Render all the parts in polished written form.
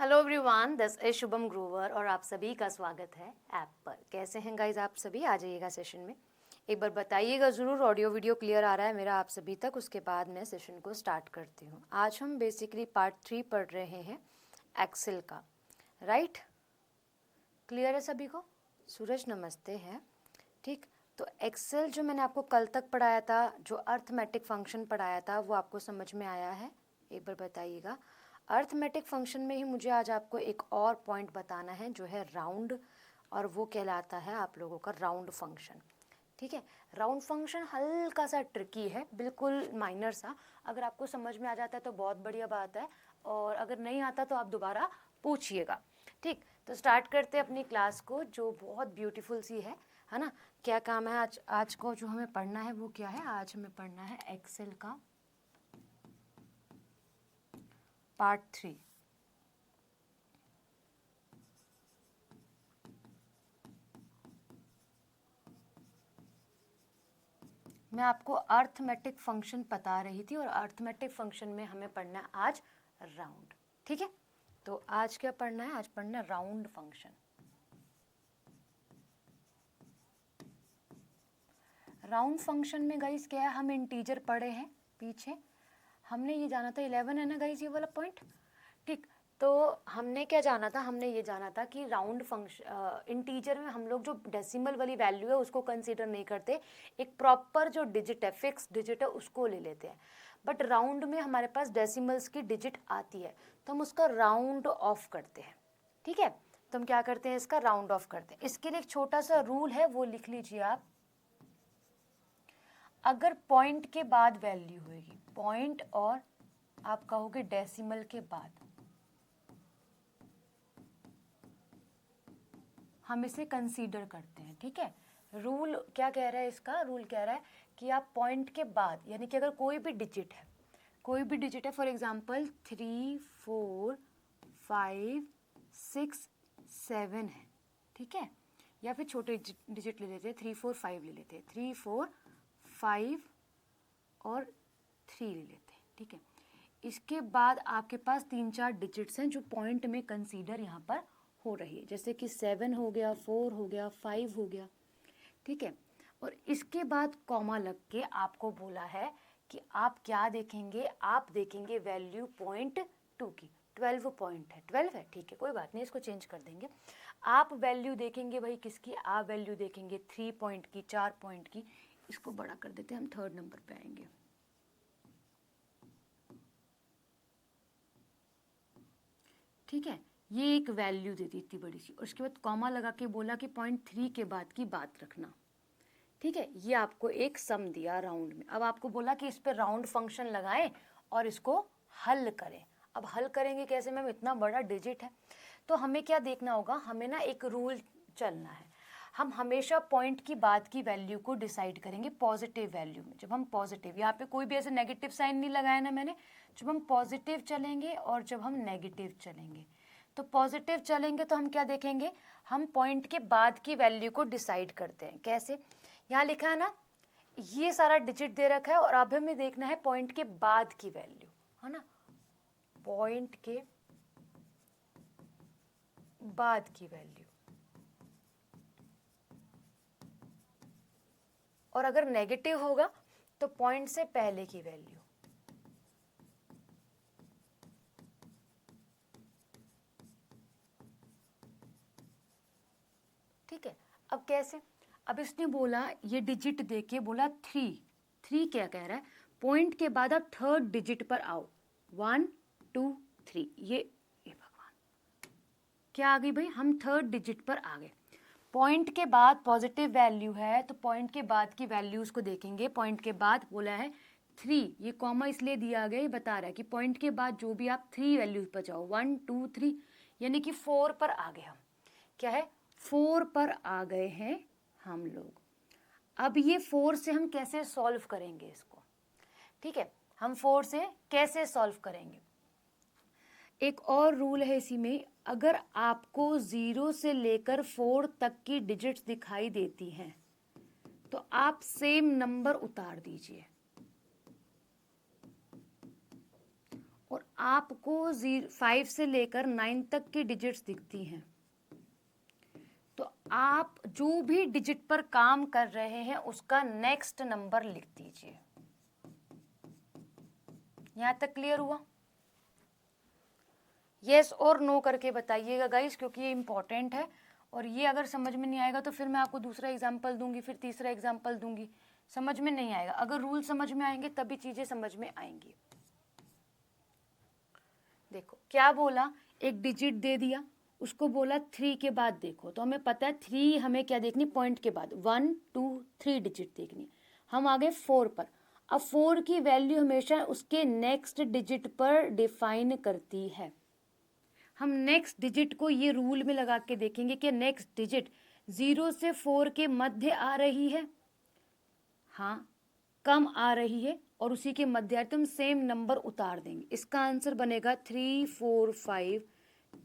Hello everyone, this is Shubham Grover और आप सभी का स्वागत है ऐप पर। कैसे हैं गाइज आप सभी? आ जाइएगा सेशन में। एक बार बताइएगा ज़रूर ऑडियो वीडियो क्लियर आ रहा है मेरा आप सभी तक। उसके बाद मैं सेशन को स्टार्ट करती हूँ। आज हम बेसिकली पार्ट 3 पढ़ रहे हैं एक्सेल का, राइट? क्लियर है सभी को? सूरज नमस्ते है। ठीक, तो एक्सेल जो मैंने आपको कल तक पढ़ाया था, जो अर्थमेटिक फंक्शन पढ़ाया था, वो आपको समझ में आया है? एक बार बताइएगा। अर्थमेटिक फंक्शन में ही मुझे आज आपको एक और पॉइंट बताना है जो है राउंड, और वो कहलाता है आप लोगों का राउंड फंक्शन। ठीक है, राउंड फंक्शन हल्का सा ट्रिकी है, बिल्कुल माइनर सा। अगर आपको समझ में आ जाता है तो बहुत बढ़िया बात है, और अगर नहीं आता तो आप दोबारा पूछिएगा। ठीक, तो स्टार्ट करते हैं अपनी क्लास को, जो बहुत ब्यूटीफुल सी है ना। क्या काम है आज को जो हमें पढ़ना है वो क्या है? आज हमें पढ़ना है एक्सेल का पार्ट 3। मैं आपको अर्थमेटिक फंक्शन बता रही थी, और अर्थमेटिक फंक्शन में हमें पढ़ना है आज राउंड। ठीक है, तो आज क्या पढ़ना है? आज पढ़ना है राउंड फंक्शन। राउंड फंक्शन में गाइस क्या है, हम इंटीजर पढ़े हैं पीछे, हमने ये जाना था 11 है ना गाइस, ये वाला पॉइंट। ठीक, तो हमने क्या जाना था? हमने ये जाना था कि राउंड फंक्शन इंटीजर में हम लोग जो डेसिमल वाली वैल्यू है उसको कंसीडर नहीं करते, एक प्रॉपर जो डिजिट है, फिक्स डिजिट है, उसको ले लेते हैं। बट राउंड में हमारे पास डेसिमल्स की डिजिट आती है, तो हम उसका राउंड ऑफ करते हैं। ठीक है, तो हम क्या करते हैं? इसका राउंड ऑफ करते हैं। इसके लिए एक छोटा सा रूल है, वो लिख लीजिए आप। अगर पॉइंट के बाद वैल्यू होगी, पॉइंट और आप कहोगे डेसिमल के बाद, हम इसे कंसीडर करते हैं। ठीक है, रूल क्या कह रहा है? इसका रूल कह रहा है कि आप पॉइंट के बाद, यानी कि अगर कोई भी डिजिट है, कोई भी डिजिट है, फॉर एग्जांपल 3 4 5 6 7 है, ठीक है, या फिर छोटे डिजिट ले लेते हैं, 3 4 5 ले लेते हैं, 3 4 5 और 3 ले लेते हैं। ठीक है, इसके बाद आपके पास 3-4 डिजिट्स हैं जो पॉइंट में कंसीडर यहाँ पर हो रही है, जैसे कि 7 हो गया, 4 हो गया, 5 हो गया। ठीक है, और इसके बाद कॉमा लग के आपको बोला है कि आप क्या देखेंगे? आप देखेंगे वैल्यू पॉइंट 2 की। 12 पॉइंट है, 12 है, ठीक है, कोई बात नहीं, इसको चेंज कर देंगे। आप वैल्यू देखेंगे भाई किसकी? आप वैल्यू देखेंगे 3 पॉइंट की, 4 पॉइंट की। इसको बड़ा कर देते हैं, हम 3rd नंबर पे आएंगे। ठीक है, ये एक वैल्यू दे दी इतनी बड़ी सी, और उसके बाद कॉमा लगा के बोला कि पॉइंट 3 के बाद की बात रखना। ठीक है, ये आपको एक सम दिया राउंड में। अब आपको बोला कि इस पे राउंड फंक्शन लगाएं और इसको हल करें। अब हल करेंगे कैसे मैम? इतना बड़ा डिजिट है, तो हमें क्या देखना होगा? हमें ना एक रूल चलना है। हम हमेशा पॉइंट की बाद की वैल्यू को डिसाइड करेंगे पॉजिटिव वैल्यू में। जब हम पॉजिटिव, यहाँ पे कोई भी ऐसे नेगेटिव साइन नहीं लगाया ना मैंने, जब हम पॉजिटिव चलेंगे और जब हम नेगेटिव चलेंगे, तो पॉजिटिव चलेंगे तो हम क्या देखेंगे? हम पॉइंट के बाद की वैल्यू को डिसाइड करते हैं। कैसे? यहाँ लिखा है ना, ये सारा डिजिट दे रखा है, और अब हमें देखना है पॉइंट के बाद की वैल्यू, है ना, पॉइंट के बाद की वैल्यू। और अगर नेगेटिव होगा तो पॉइंट से पहले की वैल्यू। ठीक है, अब कैसे? अब इसने बोला, ये डिजिट देके बोला 3। 3 क्या कह रहा है? पॉइंट के बाद आप 3rd डिजिट पर आओ। 1 2 3, ये भगवान, क्या आ गई भाई? हम 3rd डिजिट पर आ गए। पॉइंट के बाद पॉजिटिव वैल्यू है, तो पॉइंट के बाद की वैल्यूज को देखेंगे। पॉइंट के बाद बोला है 3, ये कॉमा इसलिए दिया गया, ये बता रहा है कि पॉइंट के बाद जो भी आप 3 वैल्यूज पर जाओ, 1 2 3, यानी कि 4 पर आ गए हम। क्या है? 4 पर आ गए हैं हम लोग। अब ये 4 से हम कैसे सॉल्व करेंगे इसको? ठीक है, हम 4 से कैसे सॉल्व करेंगे? एक और रूल है इसी में, अगर आपको 0 से लेकर 4 तक की डिजिट्स दिखाई देती हैं तो आप सेम नंबर उतार दीजिए, और आपको 5 से लेकर 9 तक की डिजिट्स दिखती हैं, तो आप जो भी डिजिट पर काम कर रहे हैं उसका नेक्स्ट नंबर लिख दीजिए। यहां तक क्लियर हुआ? यस और नो करके बताइएगा गाइस, क्योंकि ये इंपॉर्टेंट है। और ये अगर समझ में नहीं आएगा तो फिर मैं आपको दूसरा एग्जाम्पल दूंगी, फिर तीसरा एग्जाम्पल दूंगी, समझ में नहीं आएगा। अगर रूल समझ में आएंगे तभी चीजें समझ में आएंगी। देखो क्या बोला, एक डिजिट दे दिया, उसको बोला 3 के बाद देखो, तो हमें पता है 3 हमें क्या देखनी, पॉइंट के बाद 1 2 3 डिजिट देखनी। हम आ गए 4 पर। अब 4 की वैल्यू हमेशा उसके नेक्स्ट डिजिट पर डिफाइन करती है। हम नेक्स्ट डिजिट को ये रूल में लगा के देखेंगे कि नेक्स्ट डिजिट 0 से 4 के मध्य आ रही है, हाँ कम आ रही है, और उसी के मध्य तुम सेम नंबर उतार देंगे। इसका आंसर बनेगा 3 4 5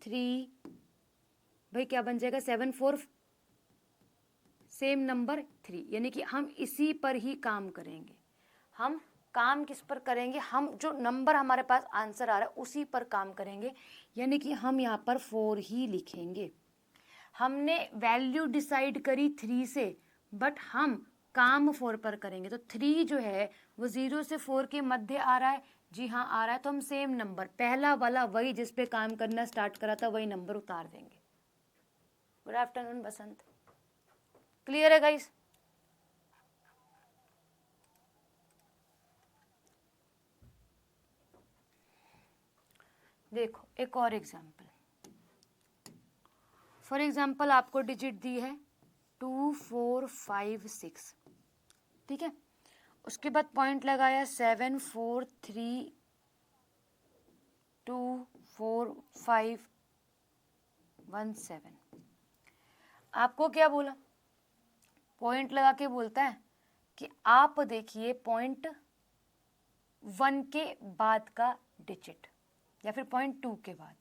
3, भाई क्या बन जाएगा 7 4, सेम नंबर 3। यानी कि हम इसी पर ही काम करेंगे। हम काम किस पर करेंगे, हम जो नंबर हमारे पास आंसर आ रहा है उसी पर काम करेंगे। यानी कि हम यहाँ पर 4 ही लिखेंगे। हमने वैल्यू डिसाइड करी 3 से, बट हम काम 4 पर करेंगे। तो 3 जो है वो 0 से 4 के मध्य आ रहा है, जी हाँ आ रहा है, तो हम सेम नंबर पहला वाला वही जिस पे काम करना स्टार्ट करा था वही नंबर उतार देंगे। गुड आफ्टरनून बसंत, क्लियर है गाइस? देखो एक और एग्जाम्पल, फॉर एग्जाम्पल आपको डिजिट दी है 2 4 5 6, ठीक है। उसके बाद पॉइंट लगाया 7 4 3 2 4 5 1 7। आपको क्या बोला, पॉइंट लगा के बोलता है कि आप देखिए पॉइंट 1 के बाद का डिजिट या फिर पॉइंट 2 के बाद।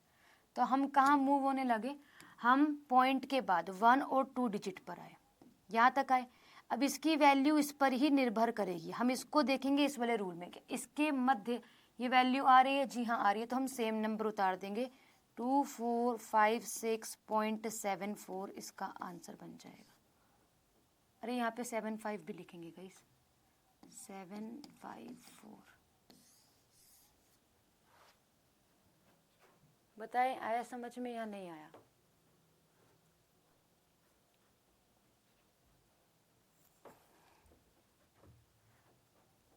तो हम कहाँ मूव होने लगे, हम पॉइंट के बाद 1 और 2 डिजिट पर आए, यहाँ तक आए। अब इसकी वैल्यू इस पर ही निर्भर करेगी। हम इसको देखेंगे इस वाले रूल में कि इसके मध्य ये वैल्यू आ रही है, जी हाँ आ रही है, तो हम सेम नंबर उतार देंगे। 2 4 5 6.74 इसका आंसर बन जाएगा। अरे यहाँ पे 7 5 भी लिखेंगे गाइस, 7 5 4। बताएं आया समझ में या नहीं आया?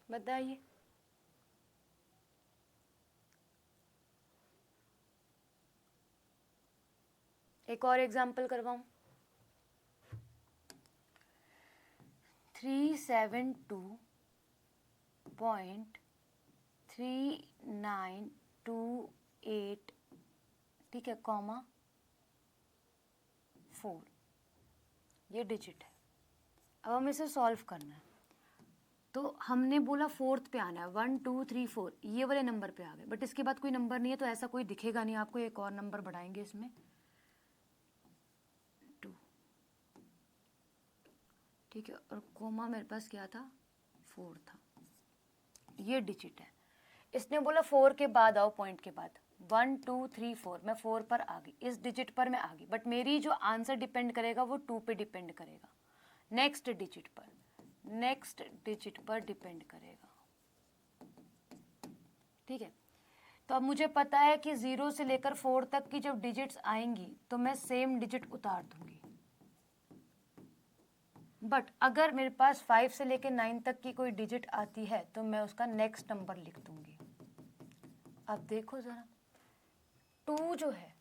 बताइए। एक और एग्जाम्पल करवाऊं, 372.3928, ठीक है, कॉमा 4, ये डिजिट है। अब हमें इसे सॉल्व करना है, तो हमने बोला 4th पे आना है, 1 2 3 4 ये वाले नंबर पे आ गए, बट इसके बाद कोई नंबर नहीं है तो ऐसा कोई दिखेगा नहीं आपको। एक और नंबर बढ़ाएंगे इसमें 2, ठीक है, और कोमा मेरे पास क्या था, 4 था, ये डिजिट है। इसने बोला 4 के बाद आओ, पॉइंट के बाद 1 2 3 4, मैं 4 पर आ गई, इस डिजिट पर मैं आ गई, बट मेरी जो आंसर डिपेंड करेगा वो 2 पे डिपेंड करेगा, नेक्स्ट डिजिट पर, नेक्स्ट डिजिट पर डिपेंड करेगा, ठीक है। तो अब मुझे पता है कि 0 से लेकर 4 तक की जब डिजिट्स आएंगी तो मैं सेम डिजिट उतार दूंगी। बट अगर मेरे पास 5 से लेकर 9 तक की कोई डिजिट आती है तो मैं उसका नेक्स्ट नंबर लिख दूंगी। अब देखो जरा, 2 जो है,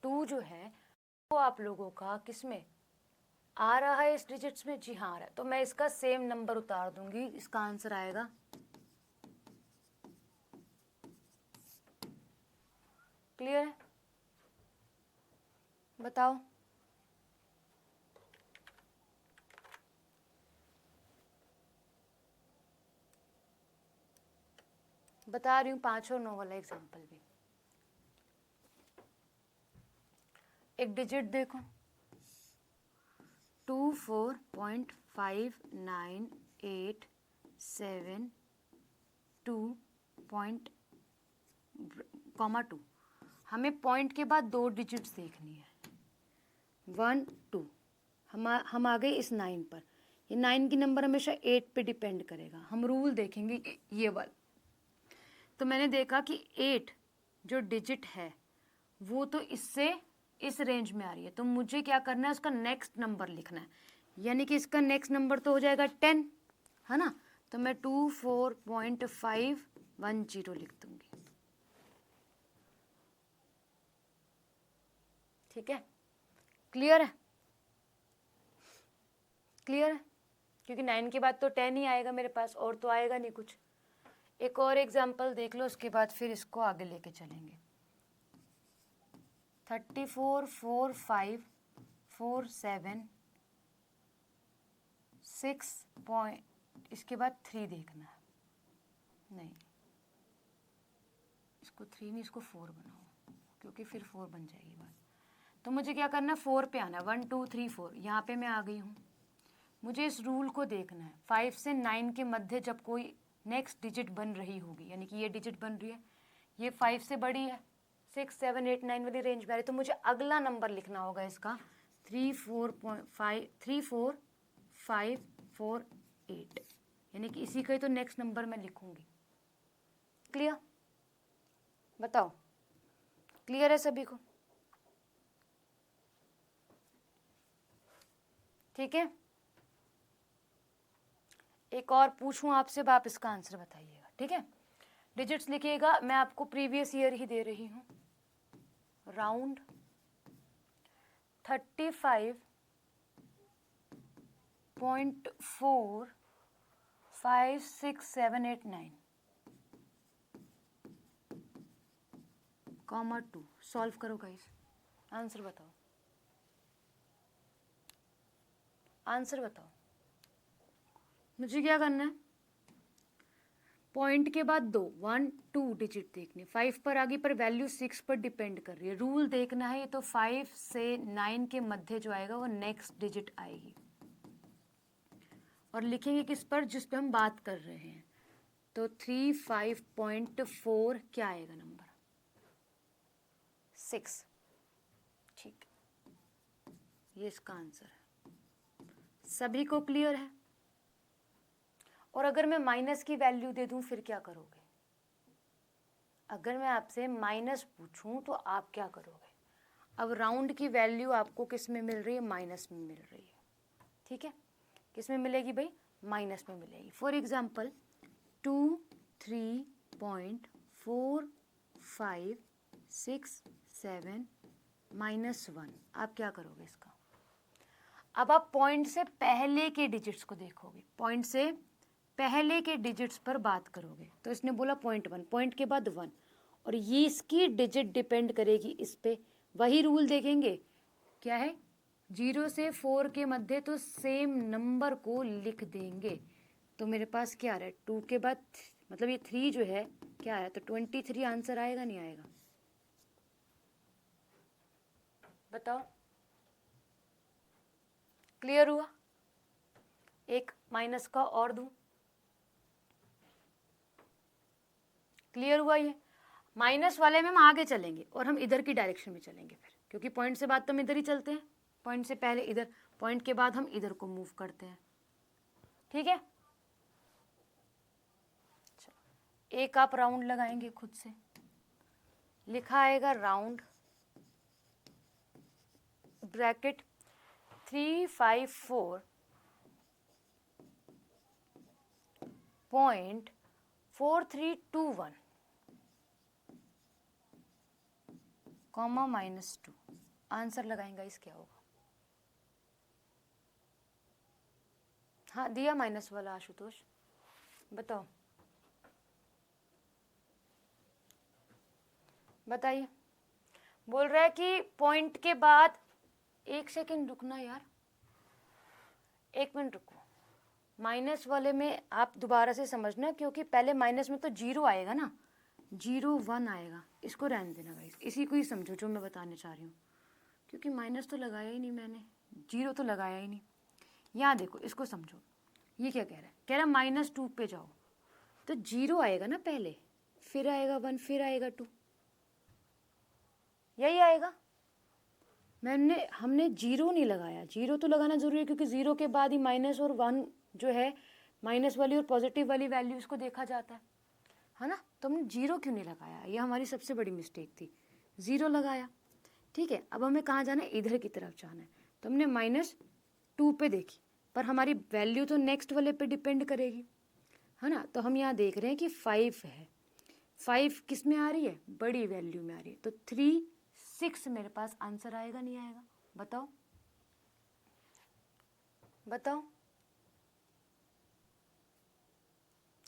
2 जो है वो आप लोगों का किस में आ रहा है, इस डिजिट्स में, जी हाँ आ रहा है, तो मैं इसका सेम नंबर उतार दूंगी। इसका आंसर आएगा, क्लियर है? बताओ। बता रही हूँ 5 और 9 वाला एग्जाम्पल भी। एक डिजिट देखो 24.5987 2.8, 2 हमें पॉइंट के बाद 2 डिजिट्स देखनी है, 1 2। हम आ गए इस 9 पर। ये 9 की नंबर हमेशा 8 पे डिपेंड करेगा। हम रूल देखेंगे ये वाला। तो मैंने देखा कि 8 जो डिजिट है वो तो इससे इस रेंज में आ रही है, तो मुझे क्या करना है, उसका नेक्स्ट नंबर लिखना है। यानी कि इसका नेक्स्ट नंबर तो हो जाएगा 10, है ना। तो मैं 24.510 लिख दूंगी। ठीक है, क्लियर है? क्लियर है? क्योंकि 9 के बाद तो 10 ही आएगा मेरे पास, और तो आएगा नहीं कुछ। एक और एग्जाम्पल देख लो, उसके बाद फिर इसको आगे लेके चलेंगे। 34 4 5 4 7 6 पॉइंट, इसके बाद 3 देखना है। नहीं, इसको 3 नहीं, इसको 4 बनाओ, क्योंकि फिर 4 बन जाएगी बात। तो मुझे क्या करना है, 4 पे आना है। 1 2 3 4, यहाँ पे मैं आ गई हूँ। मुझे इस रूल को देखना है, 5 से 9 के मध्य जब कोई नेक्स्ट डिजिट बन रही होगी, यानी कि ये डिजिट बन रही है, ये 5 से बड़ी है, 6 7 8 9 वाली रेंज में आ रही है, तो मुझे अगला नंबर लिखना होगा इसका 3 4 5 4 8, यानी कि इसी का ही तो नेक्स्ट नंबर मैं लिखूंगी। क्लियर? बताओ, क्लियर है सभी को? ठीक है, एक और पूछूं आपसे, आप इसका आंसर बताइएगा। ठीक है, डिजिट्स लिखिएगा, मैं आपको प्रीवियस ईयर ही दे रही हूँ। राउंड 35.45678 9, 2। सॉल्व करो गाइस, आंसर बताओ, आंसर बताओ। मुझे क्या करना है, पॉइंट के बाद 2 1 2 डिजिट देखनी। 5 पर आगे पर वैल्यू 6 पर डिपेंड कर रही है। रूल देखना है, ये तो 5 से 9 के मध्य जो आएगा वो नेक्स्ट डिजिट आएगी, और लिखेंगे किस पर, जिस पे हम बात कर रहे हैं। तो 35.4 क्या आएगा नंबर, 6। ठीक, ये इसका आंसर है। सभी को क्लियर है? और अगर मैं माइनस की वैल्यू दे दूं फिर क्या करोगे? अगर मैं आपसे माइनस पूछूं तो आप क्या करोगे? अब राउंड की वैल्यू आपको किस में मिल रही है, माइनस में मिल रही है। ठीक है, किस में मिलेगी भाई, माइनस में मिलेगी। फॉर एग्जाम्पल 23.4567 -1, आप क्या करोगे इसका? अब आप पॉइंट से पहले के डिजिट्स को देखोगे, पॉइंट से पहले के डिजिट्स पर बात करोगे। तो इसने बोला 0.1, पॉइंट के बाद 1, और ये इसकी डिजिट डिपेंड करेगी इस पे। वही रूल देखेंगे, क्या है, 0 से 4 के मध्य तो सेम नंबर को लिख देंगे। तो मेरे पास क्या आ रहा है, 2 के बाद मतलब ये 3 जो है क्या आया, तो 23 आंसर आएगा नहीं आएगा? बताओ, क्लियर हुआ? एक माइनस का और दूं, क्लियर हुआ? ये माइनस वाले में हम आगे चलेंगे और हम इधर की डायरेक्शन में चलेंगे फिर, क्योंकि पॉइंट से बाद तो हम इधर ही चलते हैं। पॉइंट से पहले इधर, पॉइंट के बाद हम इधर को मूव करते हैं। ठीक है, एक आप राउंड लगाएंगे खुद से, लिखा आएगा राउंड ब्रैकेट 354.4321 कॉमा -2, आंसर लगाएंगे इस क्या होगा? हाँ दिया माइनस वाला आशुतोष, बताओ, बताइए। बोल रहा है कि पॉइंट के बाद, एक सेकंड रुकना यार, एक मिनट रुको। माइनस वाले में आप दोबारा से समझना, क्योंकि पहले माइनस में तो 0 आएगा ना, 0 1 आएगा, इसको रहने देना गाइस, इसी को ही समझो जो मैं बताने चाह रही हूँ, क्योंकि माइनस तो लगाया ही नहीं मैंने, 0 तो लगाया ही नहीं। यहाँ देखो, इसको समझो, ये क्या कह रहा है, कह रहा है -2 पे जाओ, तो 0 आएगा ना पहले, फिर आएगा 1, फिर आएगा 2, यही आएगा। हमने 0 नहीं लगाया। 0 तो लगाना जरूरी है क्योंकि 0 के बाद ही माइनस और 1 जो है, माइनस वाली और पॉजिटिव वाली वैल्यूज को देखा जाता है ना। तो हमने 0 क्यों नहीं लगाया, ये हमारी सबसे बड़ी मिस्टेक थी। 0 लगाया, ठीक है। अब हमें कहाँ जाना है, इधर की तरफ जाना है। तो हमने -2 पे देखी, पर हमारी वैल्यू तो नेक्स्ट वाले पे डिपेंड करेगी, है ना। तो हम यहाँ देख रहे हैं कि 5 है। 5 किस में आ रही है, बड़ी वैल्यू में आ रही है। तो 3, 6 मेरे पास आंसर आएगा नहीं आएगा, बताओ बताओ,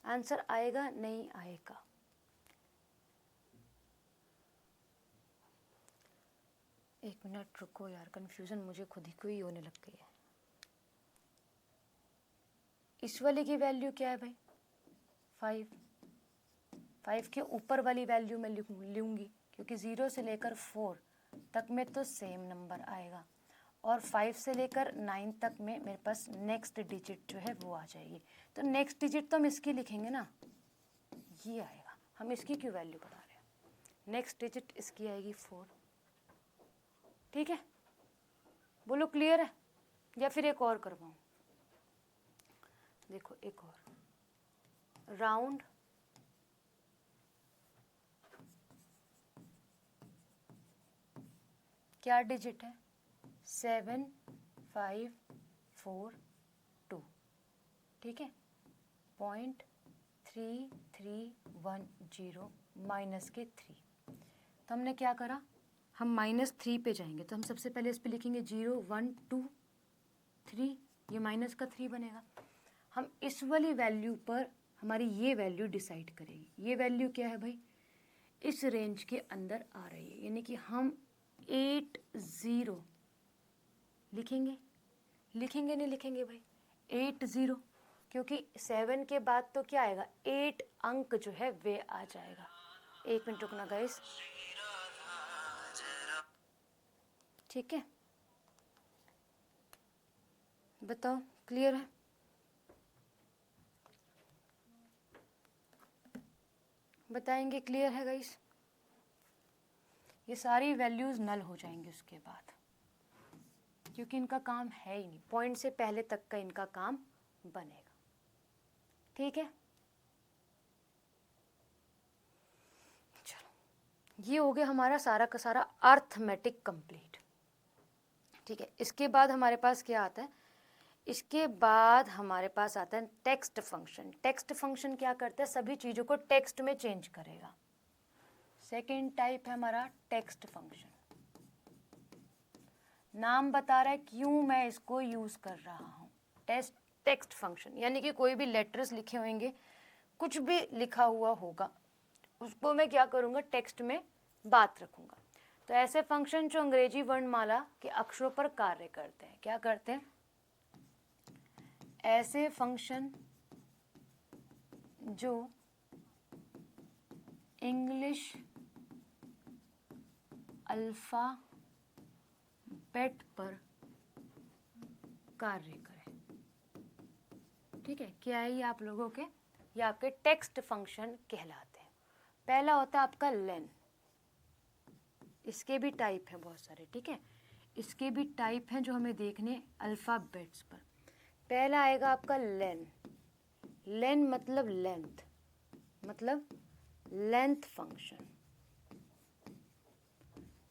आंसर आएगा नहीं आएगा। एक मिनट रुको यार, कंफ्यूजन मुझे खुद ही को ही होने लग गई है। इस वाले की वैल्यू क्या है भाई, 5 के ऊपर वाली वैल्यू मैं लूँगी क्योंकि 0 से लेकर 4 तक में तो सेम नंबर आएगा, और 5 से लेकर 9 तक में मेरे पास नेक्स्ट डिजिट जो है वो आ जाएगी। तो नेक्स्ट डिजिट तो हम इसकी लिखेंगे ना, ये आएगा। हम इसकी क्यों वैल्यू बढ़ा रहे हैं, नेक्स्ट डिजिट इसकी आएगी 4, ठीक है। बोलो क्लियर है, या फिर एक और करवाऊँ। देखो एक और, राउंड क्या डिजिट है, 7, 5, 4, 2, ठीक है। 0.3310 माइनस के 3। तो हमने क्या करा, हम -3 पे जाएंगे। तो हम सबसे पहले इस पे लिखेंगे 0, 1, 2, 3, ये माइनस का 3 बनेगा। हम इस वाली वैल्यू पर हमारी ये वैल्यू डिसाइड करेगी। ये वैल्यू क्या है भाई, इस रेंज के अंदर आ रही है, यानी कि हम 80 लिखेंगे। लिखेंगे नहीं लिखेंगे भाई, 80, क्योंकि 7 के बाद तो क्या आएगा, 8 अंक जो है वे आ जाएगा। एक मिनट रुकना गाइस, ठीक है। बताओ क्लियर है, बताएंगे क्लियर है गाइस। ये सारी वैल्यूज नल हो जाएंगी उसके बाद, क्योंकि इनका काम है ही नहीं, पॉइंट से पहले तक का इनका काम बनेगा, ठीक है। चलो ये हो गया हमारा सारा का सारा अर्थमेटिक कंप्लीट, ठीक है। इसके बाद हमारे पास क्या आता है, इसके बाद हमारे पास आता है टेक्स्ट फंक्शन। टेक्स्ट फंक्शन क्या करता है, सभी चीज़ों को टेक्स्ट में चेंज करेगा। सेकेंड टाइप है हमारा टेक्स्ट फंक्शन। नाम बता रहा है क्यों मैं इसको यूज़ कर रहा हूँ, टेक्स्ट फंक्शन, यानी कि कोई भी लेटर्स लिखे होंगे, कुछ भी लिखा हुआ होगा, उसको मैं क्या करूँगा, टेक्स्ट में बात रखूँगा। तो ऐसे फंक्शन जो अंग्रेजी वर्णमाला के अक्षरों पर कार्य करते हैं, क्या करते हैं, ऐसे फंक्शन जो इंग्लिश अल्फाबेट पर कार्य करें, ठीक है। क्या है ये आप लोगों के, ये आपके टेक्स्ट फंक्शन कहलाते हैं। पहला होता है आपका लेन, इसके भी टाइप हैं बहुत सारे, ठीक है। इसके भी टाइप हैं जो हमें देखने अल्फाबेट्स पर। पहला आएगा आपका लेन। लेन मतलब लेंथ, मतलब लेंथ फंक्शन।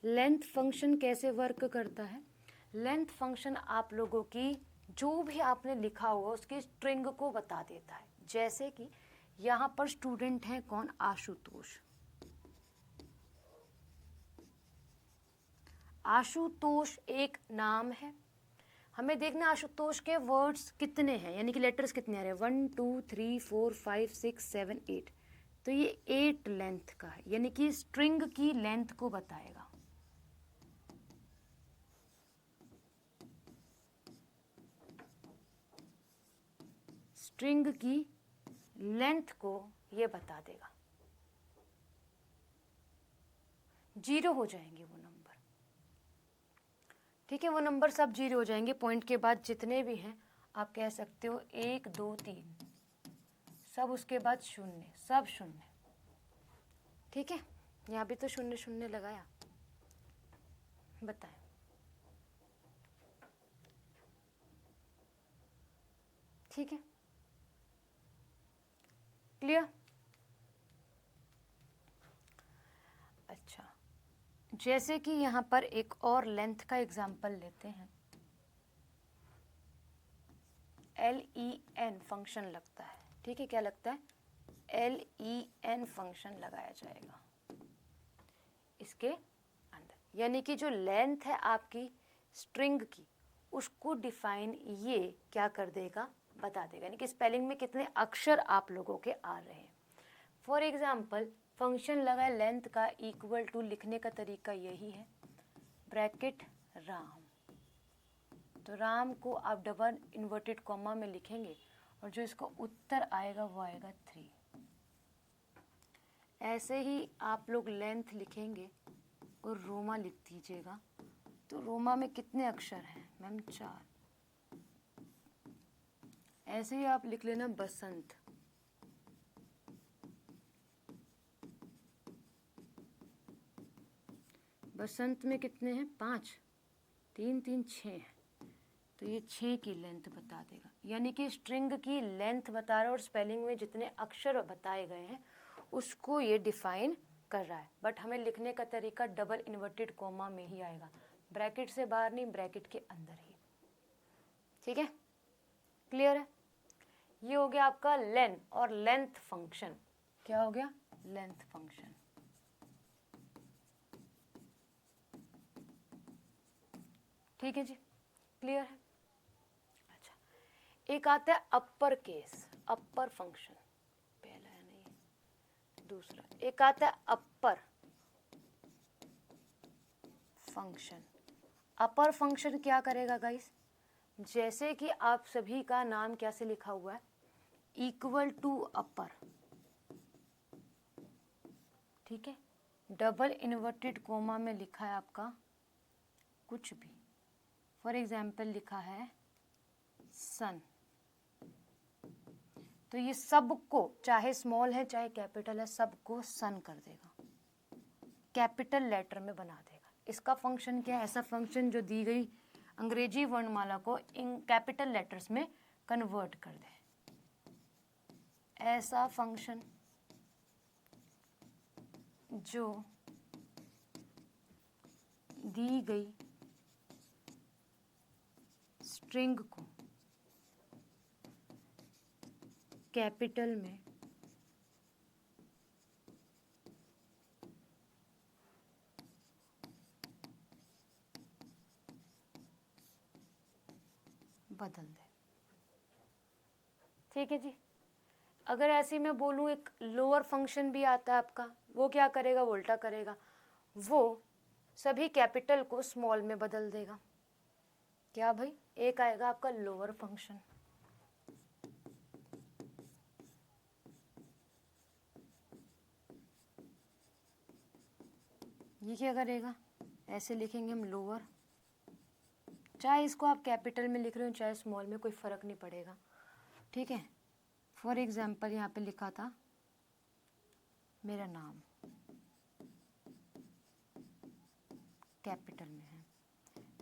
लेंथ फंक्शन कैसे वर्क करता है, लेंथ फंक्शन आप लोगों की जो भी आपने लिखा हुआ उसकी स्ट्रिंग को बता देता है। जैसे कि यहाँ पर स्टूडेंट हैं कौन, आशुतोष। आशुतोष एक नाम है, हमें देखना आशुतोष के वर्ड्स कितने हैं, यानी कि लेटर्स कितने आ रहे हैं, 1, 2, 3, 4, 5, 6, 7, 8। तो ये 8 लेंथ का है, यानी कि स्ट्रिंग की लेंथ को बताएगा। स्ट्रिंग की लेंथ को ये बता देगा। 0 हो जाएंगे वो नंबर, ठीक है। वो नंबर सब 0 हो जाएंगे। पॉइंट के बाद जितने भी हैं आप कह सकते हो 1, 2, 3, सब उसके बाद 0, सब 0, ठीक है, यहाँ भी तो शून्य शून्य लगाया, बताएं। ठीक है, क्लियर। अच्छा, जैसे कि यहाँ पर एक और लेंथ का एग्जाम्पल लेते हैं। LEN फंक्शन लगता है, ठीक है, क्या लगता है? LEN फंक्शन लगाया जाएगा इसके अंदर, यानी कि जो लेंथ है आपकी स्ट्रिंग की, उसको डिफाइन ये क्या कर देगा, बता देगा, यानी कि स्पेलिंग में कितने अक्षर आप लोगों के आ रहे हैं। फॉर एग्जाम्पल, फंक्शन लगा है लेंथ का इक्वल टू, लिखने का तरीका यही है, ब्रैकेट राम। तो राम को आप डबल इन्वर्टेड कॉमा में लिखेंगे और जो इसका उत्तर आएगा वो आएगा 3। ऐसे ही आप लोग लेंथ लिखेंगे और रोमा लिख दीजिएगा। तो रोमा में कितने अक्षर हैं मैम? 4। ऐसे ही आप लिख लेना बसंत। बसंत में कितने हैं? 5। 3 3 6। तो ये 6 की लेंथ बता देगा, यानी कि स्ट्रिंग की लेंथ बता रहा है और स्पेलिंग में जितने अक्षर बताए गए हैं उसको ये डिफाइन कर रहा है। बट हमें लिखने का तरीका डबल इन्वर्टेड कॉमा में ही आएगा, ब्रैकेट से बाहर नहीं, ब्रैकेट के अंदर ही। ठीक है, क्लियर है? ये हो गया आपका लेन और लेंथ फंक्शन। क्या हो गया? Length function. ठीक है जी, क्लियर है? अच्छा, एक आता है अपर केस, अपर फंक्शन, पहला है नहीं, दूसरा एक आता है अपर फंक्शन। अपर फंक्शन क्या करेगा गाइस? जैसे कि आप सभी का नाम कैसे लिखा हुआ है, इक्वल टू अपर, ठीक है, डबल इन्वर्टेड कोमा में लिखा है आपका कुछ भी, फॉर एग्जाम्पल लिखा है सन, तो ये सबको, चाहे स्मॉल है चाहे कैपिटल है, सबको सन कर देगा, कैपिटल लेटर में बना देगा। इसका फंक्शन क्या है? ऐसा फंक्शन जो दी गई अंग्रेजी वर्णमाला को इन कैपिटल लेटर्स में कन्वर्ट कर दे, ऐसा फंक्शन जो दी गई स्ट्रिंग को कैपिटल में बदल दे। ठीक है जी। अगर ऐसे मैं बोलूँ एक लोअर फंक्शन भी आता है आपका, वो क्या करेगा? वो उल्टा करेगा, वो सभी कैपिटल को स्मॉल में बदल देगा। क्या भाई? एक आएगा आपका लोअर फंक्शन, ये क्या करेगा? ऐसे लिखेंगे हम लोअर, चाहे इसको आप कैपिटल में लिख रहे हो चाहे स्मॉल में, कोई फर्क नहीं पड़ेगा। ठीक है, फॉर एग्जाम्पल यहाँ पे लिखा था मेरा नाम, कैपिटल में है,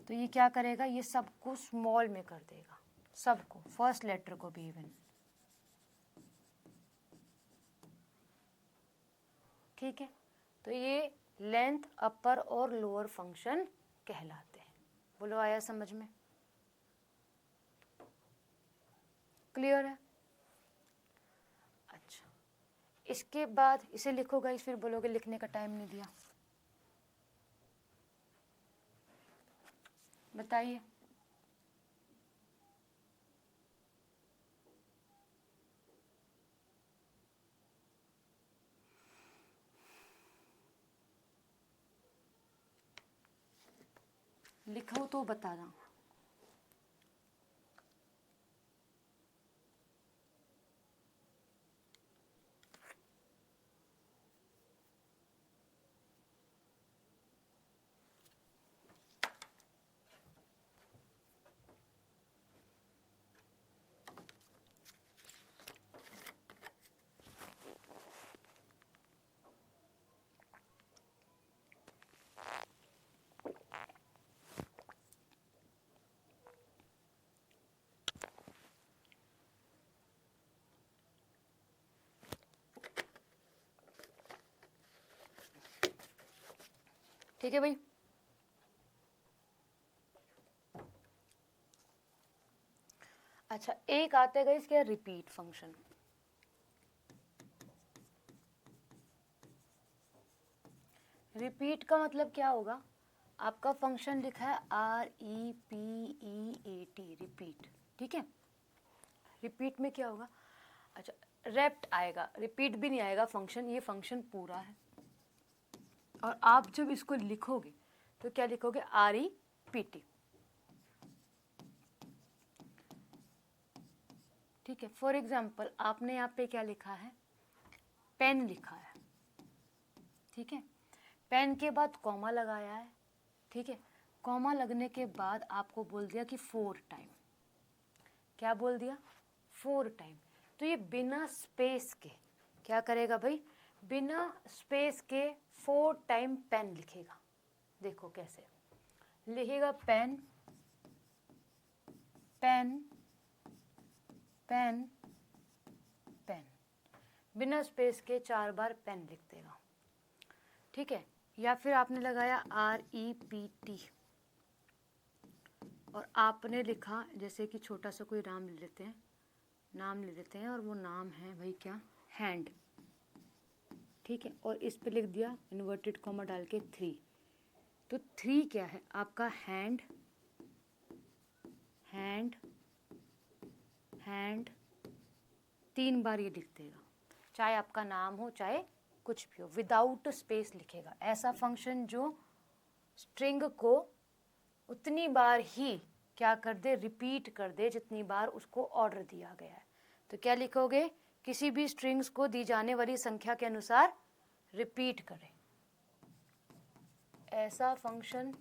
तो ये क्या करेगा? ये सबको स्मॉल में कर देगा, सबको, फर्स्ट लेटर को भी इवन। ठीक है, तो ये लेंथ अपर और लोअर फंक्शन कहलाते हैं। बोलो, आया समझ में? क्लियर है? अच्छा, इसके बाद इसे लिखोगा, इस फिर बोलोगे लिखने का टाइम नहीं दिया। बताइए। लिखो तो बता रहा। ठीक है भाई। अच्छा, एक आता है गाइस क्या, रिपीट फंक्शन। रिपीट का मतलब क्या होगा, आपका फंक्शन लिखा है REPEAT, रिपीट, ठीक है। रिपीट में क्या होगा, अच्छा रेप्ट आएगा, रिपीट भी नहीं आएगा फंक्शन, ये फंक्शन पूरा है। और आप जब इसको लिखोगे तो क्या लिखोगे, REPT, ठीक है। फॉर एग्जाम्पल आपने यहाँ पे क्या लिखा है, पेन लिखा है, ठीक है। पेन के बाद कॉमा लगाया है, ठीक है। कॉमा लगने के बाद आपको बोल दिया कि 4 टाइम, क्या बोल दिया, 4 टाइम। तो ये बिना स्पेस के क्या करेगा भाई, बिना स्पेस के 4 टाइम पेन लिखेगा। देखो कैसे लिखेगा, पेन पेन पेन पेन, बिना स्पेस के 4 बार पेन लिख देगा, ठीक है। या फिर आपने लगाया REPT और आपने लिखा, जैसे कि छोटा सा कोई नाम ले लेते हैं, नाम ले लेते हैं और वो नाम है भाई क्या, हैंड, ठीक है। और इस पे लिख दिया इन्वर्टेड कॉमा डाल के 3, तो 3 क्या है आपका, हैंड हैंड हैंड, 3 बार ये लिख देगा, चाहे आपका नाम हो चाहे कुछ भी हो, विदाउट स्पेस लिखेगा। ऐसा फंक्शन जो स्ट्रिंग को उतनी बार ही क्या कर दे, रिपीट कर दे जितनी बार उसको ऑर्डर दिया गया है। तो क्या लिखोगे, किसी भी स्ट्रिंग्स को दी जाने वाली संख्या के अनुसार रिपीट करें। ऐसा फंक्शन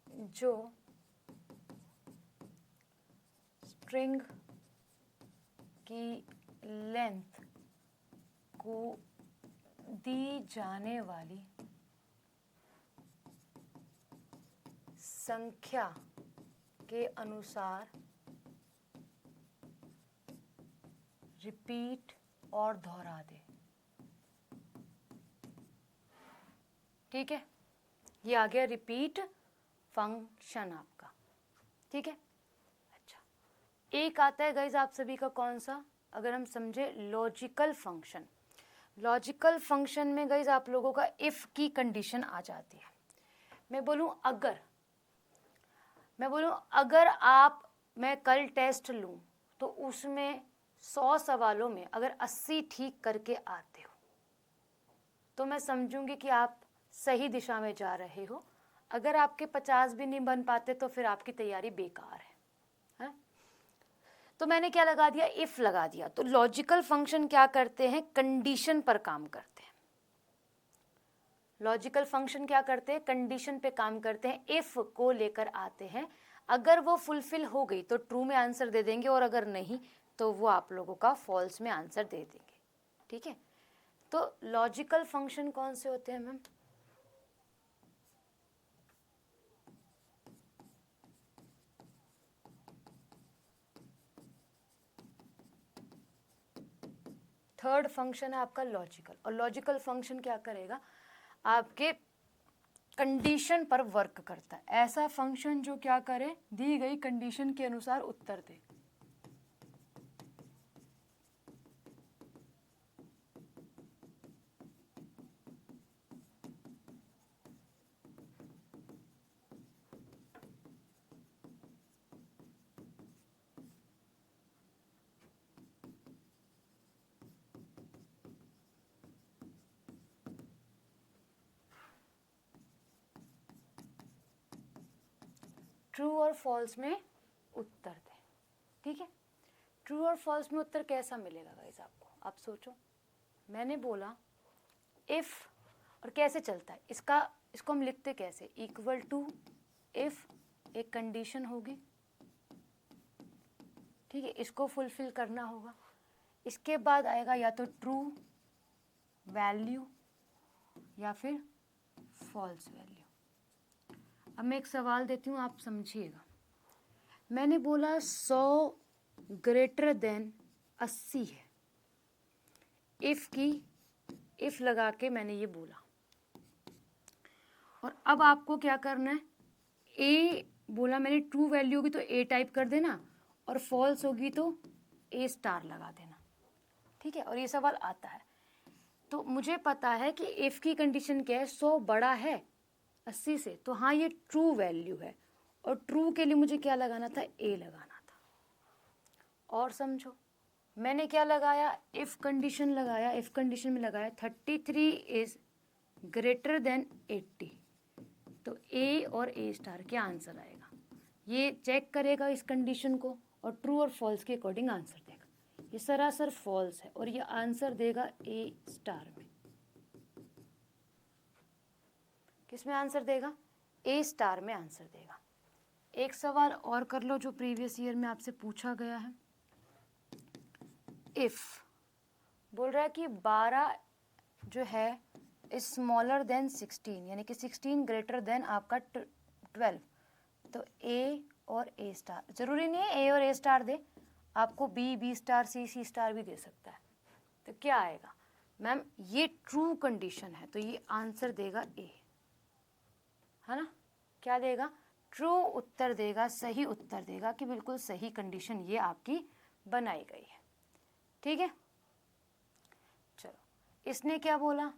जो स्ट्रिंग की लेंथ को दी जाने वाली संख्या के अनुसार रिपीट और दोहरा दे, ठीक है। ये आ गया रिपीट फंक्शन आपका, ठीक है। अच्छा, एक आता है गाइज आप सभी का कौन सा, अगर हम समझे लॉजिकल फंक्शन। लॉजिकल फंक्शन में गाइज आप लोगों का इफ की कंडीशन आ जाती है। मैं बोलूं अगर मैं कल टेस्ट लूं तो उसमें 100 सवालों में अगर 80 ठीक करके आते हो तो मैं समझूंगी कि आप सही दिशा में जा रहे हो। अगर आपके 50 भी नहीं बन पाते तो फिर आपकी तैयारी बेकार है? तो मैंने क्या लगा दिया, इफ लगा दिया। तो लॉजिकल फंक्शन क्या करते हैं, कंडीशन पर काम करते हैं। लॉजिकल फंक्शन क्या करते हैं, कंडीशन पे काम करते हैं। इफ को लेकर आते हैं, अगर वो फुलफिल हो गई तो ट्रू में आंसर दे देंगे और अगर नहीं तो वो आप लोगों का फॉल्स में आंसर दे देंगे, ठीक है। तो लॉजिकल फंक्शन कौन से होते हैं मैम, थर्ड फंक्शन है आपका लॉजिकल। और लॉजिकल फंक्शन क्या करेगा, आपके कंडीशन पर वर्क करता है। ऐसा फंक्शन जो क्या करे, दी गई कंडीशन के अनुसार उत्तर दे। ट्रू और फॉल्स में उत्तर दे, ठीक है। ट्रू और फॉल्स में उत्तर कैसा मिलेगा गाइस आपको, आप सोचो। मैंने बोला इफ, और कैसे चलता है इसको हम लिखते कैसे, इक्वल टू इफ, एक कंडीशन होगी, ठीक है, इसको फुलफिल करना होगा। इसके बाद आएगा या तो ट्रू वैल्यू या फिर फॉल्स वैल्यू। अब मैं एक सवाल देती हूँ, आप समझिएगा। मैंने बोला 100 ग्रेटर देन 80 है। इफ लगा के मैंने ये बोला, और अब आपको क्या करना है, ए बोला मैंने ट्रू वैल्यू होगी तो ए टाइप कर देना, और फॉल्स होगी तो ए स्टार लगा देना। ठीक है, और ये सवाल आता है। तो मुझे पता है कि इफ की कंडीशन क्या है, 100 बड़ा है 80 से, तो हाँ ये ट्रू वैल्यू है, और ट्रू के लिए मुझे क्या लगाना था, ए लगाना था। और समझो मैंने क्या लगाया, इफ कंडीशन लगाया, इफ कंडीशन में लगाया 33 इज ग्रेटर देन 80, तो ए और ए स्टार क्या आंसर आएगा, ये चेक करेगा इस कंडीशन को और ट्रू और फॉल्स के अकॉर्डिंग आंसर देगा। ये सरासर फॉल्स है और ये आंसर देगा ए स्टार में। किस में आंसर देगा, ए स्टार में आंसर देगा। एक सवाल और कर लो जो प्रीवियस ईयर में आपसे पूछा गया है। इफ बोल रहा है कि 12 जो है इज स्मॉलर देन 16, यानी कि 16 ग्रेटर देन आपका 12, तो ए और ए स्टार, जरूरी नहीं है ए और ए स्टार दे, आपको बी स्टार सी स्टार भी दे सकता है। तो क्या आएगा मैम, ये ट्रू कंडीशन है तो ये आंसर देगा ए, है ना। क्या देगा, ट्रू उत्तर देगा, सही उत्तर देगा कि बिल्कुल सही कंडीशन ये आपकी बनाई गई है। ठीक है, चलो इसने क्या बोला,